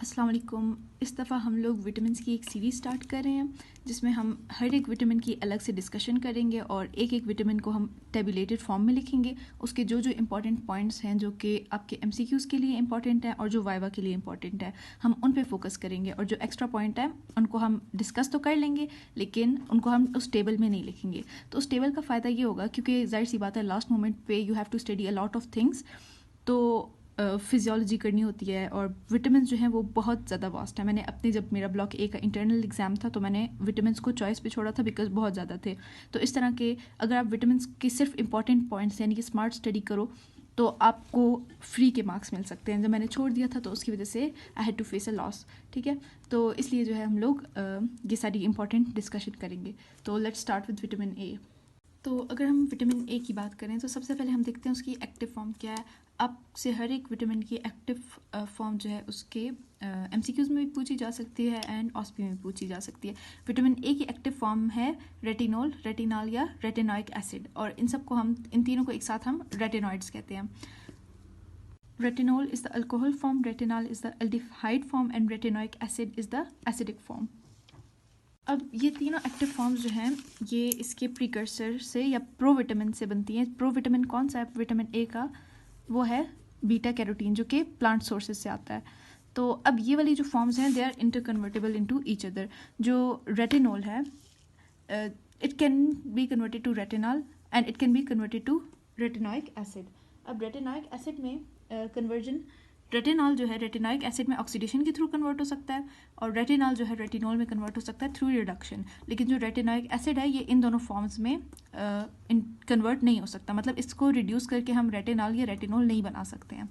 अस्सलाम वालेकुम। इस दफ़ा हम लोग विटामिन्स की एक सीरीज़ स्टार्ट कर रहे हैं जिसमें हम हर एक विटामिन की अलग से डिस्कशन करेंगे और एक एक विटामिन को हम टेबुलेटेड फॉर्म में लिखेंगे। उसके जो जो इंपॉर्टेंट पॉइंट्स हैं जो कि आपके एमसीक्यूज़ के लिए इंपॉर्टेंट है और जो वाइवा के लिए इंपॉर्टेंट है, हम उन पे फोकस करेंगे और जो एक्स्ट्रा पॉइंट है उनको हम डिस्कस तो कर लेंगे लेकिन उनको हम उस टेबल में नहीं लिखेंगे। तो उस टेबल का फ़ायदा ये होगा क्योंकि जाहिर सी बात है लास्ट मोमेंट पे you have to study a lot of things, तो फिजियोलॉजी करनी होती है और विटामिन जो हैं वो बहुत ज़्यादा वास्ट है। मैंने अपने जब मेरा ब्लॉक ए का इंटरनल एग्ज़ाम था तो मैंने विटामिन को चॉइस पे छोड़ा था बिकॉज बहुत ज़्यादा थे। तो इस तरह के अगर आप विटामिन के सिर्फ इंपॉर्टेंट पॉइंट्स यानी कि स्मार्ट स्टडी करो तो आपको फ्री के मार्क्स मिल सकते हैं। जब मैंने छोड़ दिया था तो उसकी वजह से I had to face a loss. ठीक है, तो इसलिए जो है हम लोग ये सारी इंपॉर्टेंट डिस्कशन करेंगे। तो let's start with vitamin A. तो अगर हम विटामिन ए की बात करें तो सबसे पहले हम देखते हैं उसकी एक्टिव फॉर्म क्या है। आपसे हर एक विटामिन की एक्टिव फॉर्म जो है उसके एमसीक्यूज़ में भी पूछी जा सकती है एंड ऑस्पी में भी पूछी जा सकती है। विटामिन ए की एक्टिव फॉर्म है रेटिनोल, रेटिनॉल या रेटिनॉइक एसिड, और इन सबको हम इन तीनों को एक साथ हम रेटिनॉइड्स कहते हैं। Retinol is the alcohol form, retinal is the aldehyde form and retinoic acid is the acidic form. अब ये तीनों एक्टिव फॉर्म्स जो हैं ये इसके प्रीकर्सर से या प्रो विटामिन से बनती हैं। प्रो विटामिन कौन सा है विटामिन ए का? वो है बीटा कैरोटीन जो कि प्लांट सोर्सेज से आता है। तो अब ये वाली जो फॉर्म्स हैं they are interconvertible into each other. जो रेटिनोल है it can be converted to retinal and it can be converted to retinoic acid. अब रेटिनॉइक एसिड में कन्वर्जन रेटिनॉल जो है रेटिनॉइक एसिड में ऑक्सीडेशन के थ्रू कन्वर्ट हो सकता है और रेटिनॉल जो है रेटिनॉल में कन्वर्ट हो सकता है थ्रू रिडक्शन। लेकिन जो रेटिनॉइक एसिड है ये इन दोनों फॉर्म्स में कन्वर्ट नहीं हो सकता, मतलब इसको रिड्यूस करके हम रेटिनॉल या रेटिनॉल नहीं बना सकते हैं।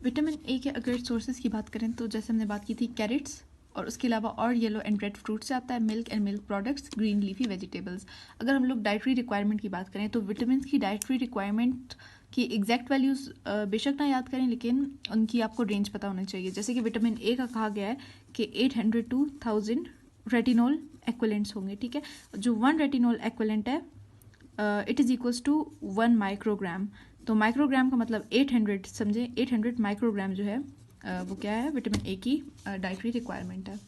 विटामिन ए के अगर सोर्सेज की बात करें तो जैसे हमने बात की थी कैरेट्स, और उसके अलावा और येलो एंड रेड फ्रूट से आता है, milk and milk products, green leafy vegetables. अगर हम लोग डाइटरी रिक्वायरमेंट की बात करें तो विटामिन की डाइटरी रिक्वायरमेंट की एग्जैक्ट वैल्यूज़ बेशक ना याद करें लेकिन उनकी आपको रेंज पता होना चाहिए। जैसे कि विटामिन ए का कहा गया है कि 800 to 1000 रेटिनॉल एक्विलेंट्स होंगे। ठीक है, जो 1 रेटिनॉल एक्विलेंट है it is equals to 1 microgram. तो माइक्रोग्राम का मतलब 800, समझे 800 माइक्रोग्राम जो है वो क्या है, विटामिन ए की डाइटरी रिक्वायरमेंट है।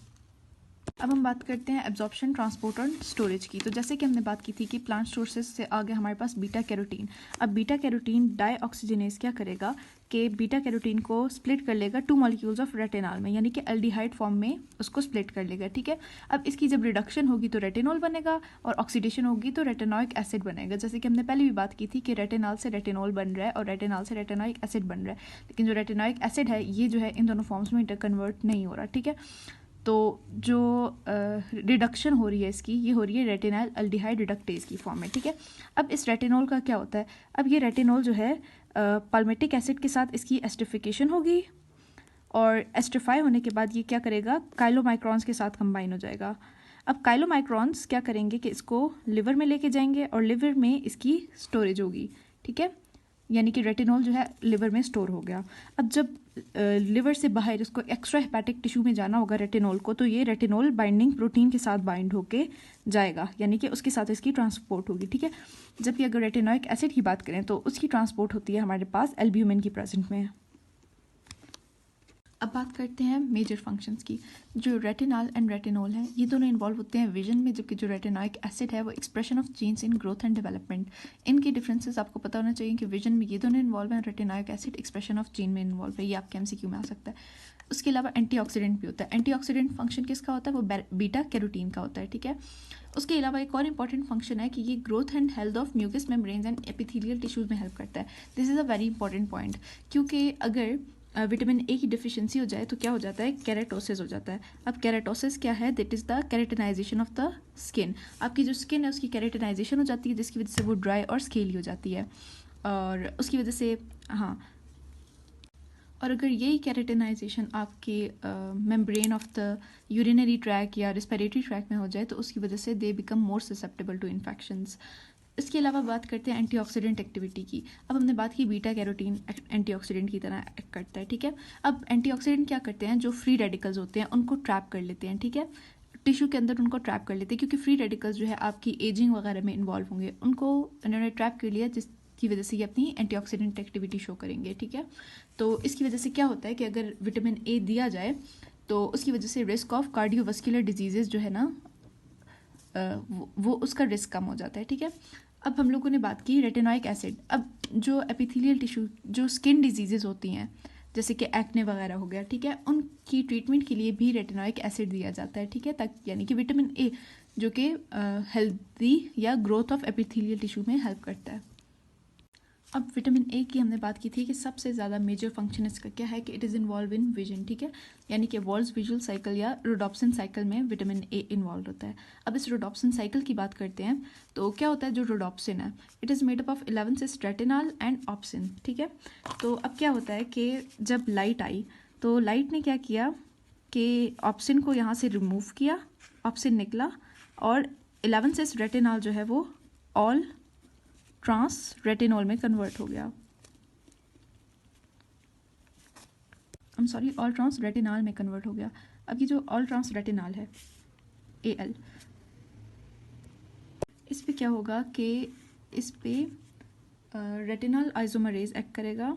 अब हम बात करते हैं एब्जॉर्प्शन, ट्रांसपोर्ट और स्टोरेज की। तो जैसे कि हमने बात की थी कि प्लांट सोर्सेज से आगे हमारे पास बीटा कैरोटीन। अब बीटा कैरोटीन डाईऑक्सीजनेज क्या करेगा कि बीटा कैरोटीन को स्प्लिट कर लेगा 2 मॉलिक्यूल्स ऑफ रेटिनॉल में, यानी कि एल्डिहाइड फॉर्म में उसको स्प्लिट कर लेगा। ठीक है, अब इसकी जब रिडक्शन होगी तो रेटिनॉल बनेगा और ऑक्सीडेशन होगी तो रेटिनॉइक एसिड बनेगा। जैसे कि हमने पहले भी बात की थी कि रेटिनॉल से रेटिनॉल बन रहा है और रेटिनॉल से रेटिनॉइक एसिड बन रहा है, लेकिन जो रेटिनॉइक एसिड है ये जो है इन दोनों फॉर्म्स में इंटरकन्वर्ट नहीं हो रहा। ठीक है, तो जो रिडक्शन हो रही है इसकी ये हो रही है रेटिनॉल एल्डिहाइड रिडक्टेज की फॉर्म में। ठीक है, अब इस रेटिनॉल का क्या होता है, अब ये रेटिनॉल जो है पाल्मेटिक एसिड के साथ इसकी एस्टिफिकेशन होगी और एस्टिफाई होने के बाद ये क्या करेगा, काइलोमाइक्रॉन्स के साथ कंबाइन हो जाएगा। अब काइलोमाइक्रॉन्स क्या करेंगे कि इसको लिवर में लेके जाएंगे और लिवर में इसकी स्टोरेज होगी। ठीक है, यानी कि रेटिनॉल जो है लिवर में स्टोर हो गया। अब जब लिवर से बाहर इसको एक्स्ट्रा हेपेटिक टिश्यू में जाना होगा रेटिनॉल को, तो ये रेटिनॉल बाइंडिंग प्रोटीन के साथ बाइंड होके जाएगा, यानी कि उसके साथ इसकी ट्रांसपोर्ट होगी। ठीक है, जबकि अगर रेटिनॉइक एसिड की बात करें तो उसकी ट्रांसपोर्ट होती है हमारे पास एल्ब्यूमिन की प्रेजेंट में। अब बात करते हैं मेजर फंक्शंस की। जो रेटिनॉल एंड रेटिनॉल हैं ये दोनों इन्वॉल्व होते हैं विजन में, जबकि जो रेटिनॉइक एसिड है वो expression of genes in growth and development. इनके डिफरेंसेस आपको पता होना चाहिए कि विजन में ये दोनों इन्वॉल्व हैं, retinoic acid expression of gene में इन्वॉल्व है। ये आपके एमसीक्यू में आ सकता है। उसके अलावा एंटीऑक्सीडेंट भी होता है। एंटीऑक्सीडेंट फंक्शन किसका होता है, वो बीटा कैरोटीन का होता है। ठीक है, उसके अलावा एक और इंपॉर्टेंट फंक्शन है कि ये growth and health of mucus membranes and epithelial tissues में हेल्प करता है। This is a very important point, क्योंकि अगर विटामिन ए की डिफिशिएंसी हो जाए तो क्या हो जाता है, केराटोसिस हो जाता है। अब केराटोसिस क्या है, that is the केरेटिनाइजेशन of the skin. आपकी जो स्किन है उसकी केरेटिनाइजेशन हो जाती है जिसकी वजह से वो ड्राई और स्केली हो जाती है, और उसकी वजह से और अगर यही केरेटिनाइजेशन आपके membrane of the urinary tract या रिस्पिरेटरी ट्रैक में हो जाए तो उसकी वजह से they become more susceptible to infections. इसके अलावा बात करते हैं एंटीऑक्सीडेंट एक्टिविटी की। अब हमने बात की बीटा कैरोटीन एंटीऑक्सीडेंट की तरह एक्ट करता है। ठीक है, अब एंटीऑक्सीडेंट क्या करते हैं, जो फ्री रेडिकल्स होते हैं उनको ट्रैप कर लेते हैं। ठीक है, टिश्यू के अंदर उनको ट्रैप कर लेते हैं, क्योंकि फ्री रेडिकल्स जो है आपकी एजिंग वगैरह में इन्वॉल्व होंगे, उनको उन्होंने ट्रैप कर लिया जिसकी वजह से ये अपनी एंटीऑक्सीडेंट एक्टिविटी शो करेंगे, ठीक है। तो इसकी वजह से क्या होता है कि अगर विटामिन ए दिया जाए तो उसकी वजह से रिस्क ऑफ कार्डियोवास्कुलर डिजीजेस जो है ना वो उसका रिस्क कम हो जाता है, ठीक है। अब हम लोगों ने बात की रेटिनोइक एसिड। अब जो एपिथेलियल टिश्यू, जो स्किन डिजीजेज होती हैं जैसे कि एक्ने वगैरह हो गया, ठीक है, उनकी ट्रीटमेंट के लिए भी रेटिनोइक एसिड दिया जाता है, ठीक है, ताकि यानी कि विटामिन ए जो कि हेल्दी या ग्रोथ ऑफ एपिथेलियल टिश्यू में हेल्प करता है। अब विटामिन ए की हमने बात की थी कि सबसे ज़्यादा मेजर फंक्शन इसका क्या है कि it is involve in vision, ठीक है, यानी कि वॉल्स विजुअल साइकिल या रोडोप्सिन साइकिल में विटामिन ए इन्वॉल्व होता है। अब इस रोडोप्सिन साइकिल की बात करते हैं तो क्या होता है जो रोडोप्सिन है, it is made up of 11 cis retinol and opsin, ठीक है। तो अब क्या होता है कि जब लाइट आई तो लाइट ने क्या किया कि ऑप्सिन को यहाँ से रिमूव किया, ऑप्सिन निकला और 11 सिस रेटिनॉल जो है वो ऑल ट्रांस रेटिनॉल में कन्वर्ट हो गया, ऑल ट्रांस रेटिनॉल में कन्वर्ट हो गया। अब ये जो ऑल ट्रांस रेटिनॉल है AL, इस पे क्या होगा कि इस पे रेटिनॉल आइसोमरेज एक्ट करेगा,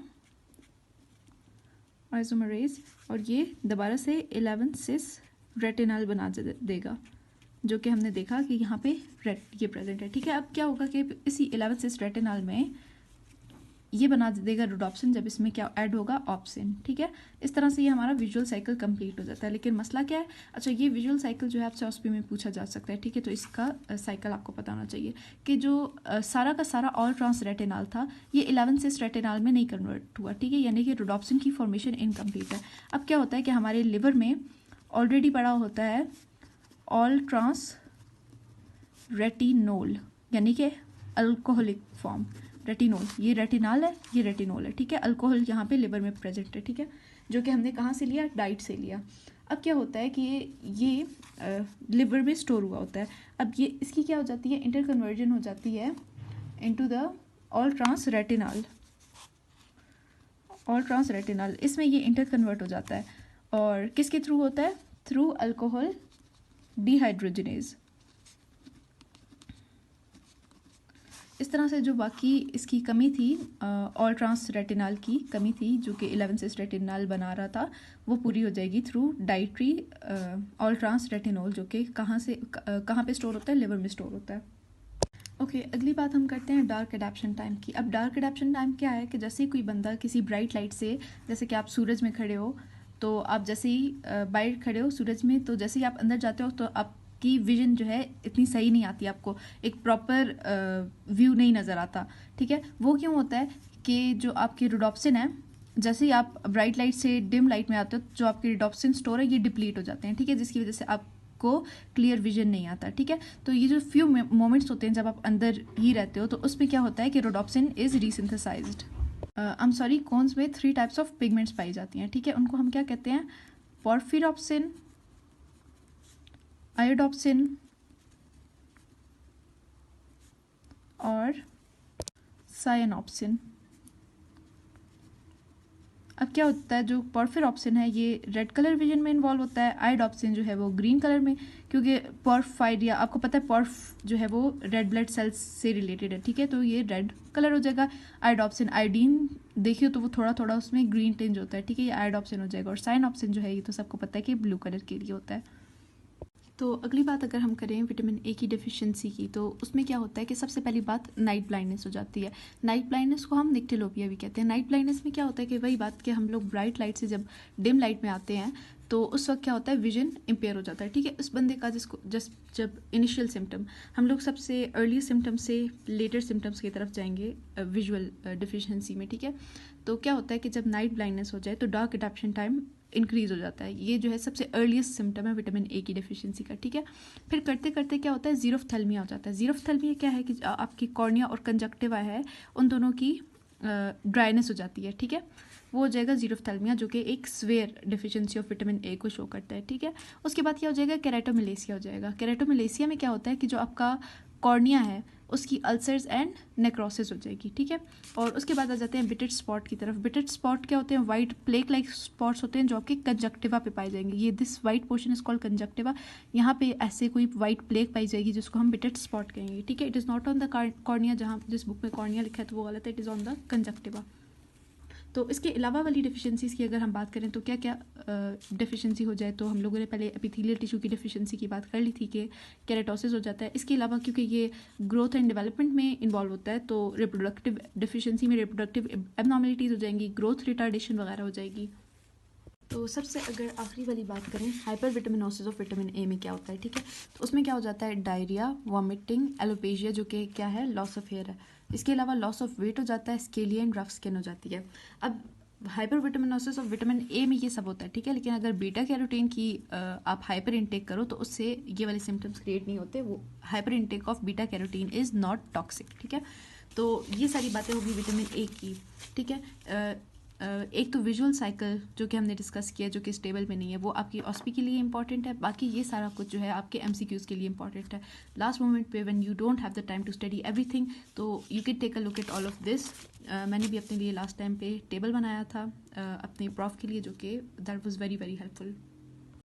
आइसोमरेज, और ये दोबारा से 11 सिस रेटिनॉल बना देगा, जो कि हमने देखा कि यहाँ पे ये प्रेजेंट है, ठीक है। अब क्या होगा कि इसी 11 सिस रेटिनॉल में ये बना देगा रोडोप्सिन, जब इसमें क्या ऐड होगा ऑप्सिन, ठीक है। इस तरह से ये हमारा विजुअल साइकिल कंप्लीट हो जाता है। लेकिन मसला क्या है, अच्छा ये विजुअल साइकिल जो है आपसे OSPI में पूछा जा सकता है, ठीक है, तो इसका साइकिल आपको पता होना चाहिए कि जो सारा का सारा ऑल ट्रांस रेटिनॉल था ये 11 सिस रेटिनॉल में नहीं कन्वर्ट हुआ, ठीक है, यानी कि रोडोप्सिन की फॉर्मेशन इनकम्प्लीट है। अब क्या होता है कि हमारे लिवर में ऑलरेडी पड़ा होता है ऑल ट्रांस रेटिनोल, यानी कि अल्कोहलिक फॉर्म रेटिनोल, ये रेटिनॉल है, ये रेटिनोल है, ठीक है। अल्कोहल यहाँ पे लिवर में प्रेजेंट है, ठीक है, जो कि हमने कहाँ से लिया, डाइट से लिया। अब क्या होता है कि ये लिवर में स्टोर हुआ होता है। अब ये इसकी क्या हो जाती है, इंटर कन्वर्जन हो जाती है into the all trans retinol, all trans retinol, इसमें ये इंटर कन्वर्ट हो जाता है और किसके थ्रू होता है, थ्रू अल्कोहल डिहाइड्रोजनेज। इस तरह से जो बाकी इसकी कमी थी, ऑल ट्रांस रेटिनॉल की कमी थी जो कि 11 सिस रेटिनॉल बना रहा था, वो पूरी हो जाएगी through dietary all trans retinol, जो कि कहाँ पे स्टोर होता है, लिवर में स्टोर होता है। ओके, अगली बात हम करते हैं डार्क एडेप्शन टाइम की। अब डार्क एडेप्शन टाइम क्या है कि जैसे कोई बंदा किसी ब्राइट लाइट से, जैसे कि आप सूरज में खड़े हो, तो आप जैसे ही बाहर खड़े हो सूरज में, तो जैसे ही आप अंदर जाते हो तो आपकी विजन जो है इतनी सही नहीं आती, आपको एक प्रॉपर व्यू नहीं नज़र आता, ठीक है। वो क्यों होता है कि जो आपकी रोडोप्सिन है, जैसे ही आप ब्राइट लाइट से डिम लाइट में आते हो, जो आपके रोडोप्सिन स्टोर है ये डिप्लीट हो जाते हैं, ठीक है, जिसकी वजह से आपको क्लियर विजन नहीं आता, ठीक है। तो ये जो फ्यू मोमेंट्स होते हैं जब आप अंदर ही रहते हो, तो उसमें क्या होता है कि रोडोप्सिन इज रीसिंथेसाइज्ड। कोन्स में 3 टाइप्स ऑफ पिगमेंट्स पाई जाती हैं, ठीक है, उनको हम क्या कहते हैं, पोर्फिरोप्सिन, आयोडोप्सिन और सायनोप्सिन। अब क्या होता है, जो पोर्फिरोप्सिन है ये रेड कलर विजन में इन्वॉल्व होता है, आयोडोप्सिन जो है वो ग्रीन कलर में, क्योंकि पोर्फाइरिया आपको पता है पोर्फ जो है वो रेड ब्लड सेल्स से रिलेटेड है, ठीक है, तो ये रेड कलर हो जाएगा। आयोडोप्सिन, आयोडीन देखिए तो वो थोड़ा थोड़ा उसमें ग्रीन टिंज होता है, ठीक है, ये आयोडोप्सिन हो जाएगा। और साइनोप्सिन जो है ये तो सबको पता है कि ब्लू कलर के लिए होता है। तो अगली बात अगर हम करें विटामिन ए की डेफिशिएंसी की, तो उसमें क्या होता है कि सबसे पहली बात नाइट ब्लाइंडनेस हो जाती है। नाइट ब्लाइंडनेस को हम निक्टेलोपिया भी कहते हैं। नाइट ब्लाइंडनेस में क्या होता है कि वही बात कि हम लोग ब्राइट लाइट से जब डिम लाइट में आते हैं तो उस वक्त क्या होता है, विजन इम्पेयर हो जाता है, ठीक है। उस बंदे का जिसको जब इनिशियल सिम्टम, हम लोग सबसे अर्ली सिम्टम से लेटर सिम्टम्स की तरफ जाएंगे विजुअल डिफिशिएंसी में, ठीक है। तो क्या होता है कि जब नाइट ब्लाइंडनेस हो जाए तो डार्क एडेप्शन टाइम इंक्रीज हो जाता है। ये जो है सबसे अर्लीस्ट सिम्टम है विटामिन ए की डेफिशिएंसी का, ठीक है। फिर करते करते क्या होता है, ज़ीरोफ्थैल्मिया हो जाता है। ज़ीरोफ्थैल्मिया क्या है कि आपकी कॉर्निया और कंजक्टिवा है, उन दोनों की ड्राइनेस हो जाती है, ठीक है, वो हो जाएगा ज़ीरोफ्थैल्मिया, जो कि एक swear deficiency of vitamin A को शो करता है, ठीक है। उसके बाद क्या हो जाएगा, केराटोमिलेसिया हो जाएगा। केराटोमिलेसिया में क्या होता है कि जो आपका कॉर्निया है उसकी अल्सर्स एंड नेक्रोसिस हो जाएगी, ठीक है। और उसके बाद आ जाते हैं बिटेड स्पॉट की तरफ। बिटेड स्पॉट क्या होते हैं? वाइट प्लेक लाइक स्पॉट्स होते हैं जो आपके कंजक्टिवा पे पाए जाएंगे। ये this white portion is called conjunctiva. यहाँ पे ऐसे कोई वाइट प्लेक पाई जाएगी जिसको हम बिटेड स्पॉट कहेंगे, ठीक है। It is not on the cornea, जहाँ जिस बुक में कॉर्निया लिखा है तो वो गलत है, it is on the conjunctiva. तो इसके अलावा वाली डिफिशिएंसीज़ की अगर हम बात करें तो क्या क्या डिफिशिएंसी हो जाए, तो हम लोगों ने पहले एपिथेलियल टिश्यू की डिफिशिएंसी की बात कर ली थी कि केराटोसिस हो जाता है। इसके अलावा क्योंकि ये ग्रोथ एंड डेवलपमेंट में इन्वॉल्व होता है तो रिप्रोडक्टिव डिफिशिएंसी में रिप्रोडक्टिव एबनॉर्मलिटीज़ हो जाएंगी, ग्रोथ रिटार्डेशन वगैरह हो जाएगी। तो सबसे अगर आखिरी वाली बात करें hyper vitaminosis of vitamin A में क्या होता है, ठीक है। तो उसमें क्या हो जाता है? डायरिया, वॉमिटिंग, एलोपेशिया जो कि क्या है? लॉस ऑफ हेयर है। इसके अलावा लॉस ऑफ वेट हो जाता है, स्केली एंड रफ स्किन हो जाती है। अब hyper vitaminosis of vitamin A में ये सब होता है, ठीक है। लेकिन अगर बीटा कैरोटीन की आप हाइपर इंटेक करो तो उससे ये वाले सिम्टम्स क्रिएट नहीं होते। वो hyper intake of beta carotene is not toxic, ठीक है। तो ये सारी बातें होगी विटामिन ए की, ठीक है। एक तो विजुअल साइकिल जो कि हमने डिस्कस किया जो कि स्टेबल में नहीं है, वो आपकी ऑस्पी के लिए इंपॉर्टेंट है। बाकी ये सारा कुछ जो है आपके एमसीक्यूज़ के लिए इंपॉर्टेंट है। लास्ट मोमेंट पे when you don't have the time to study everything तो you can take a look at all of this. मैंने भी अपने लिए लास्ट टाइम पे टेबल बनाया था अपने प्रॉफ के लिए जो कि that was very very helpful.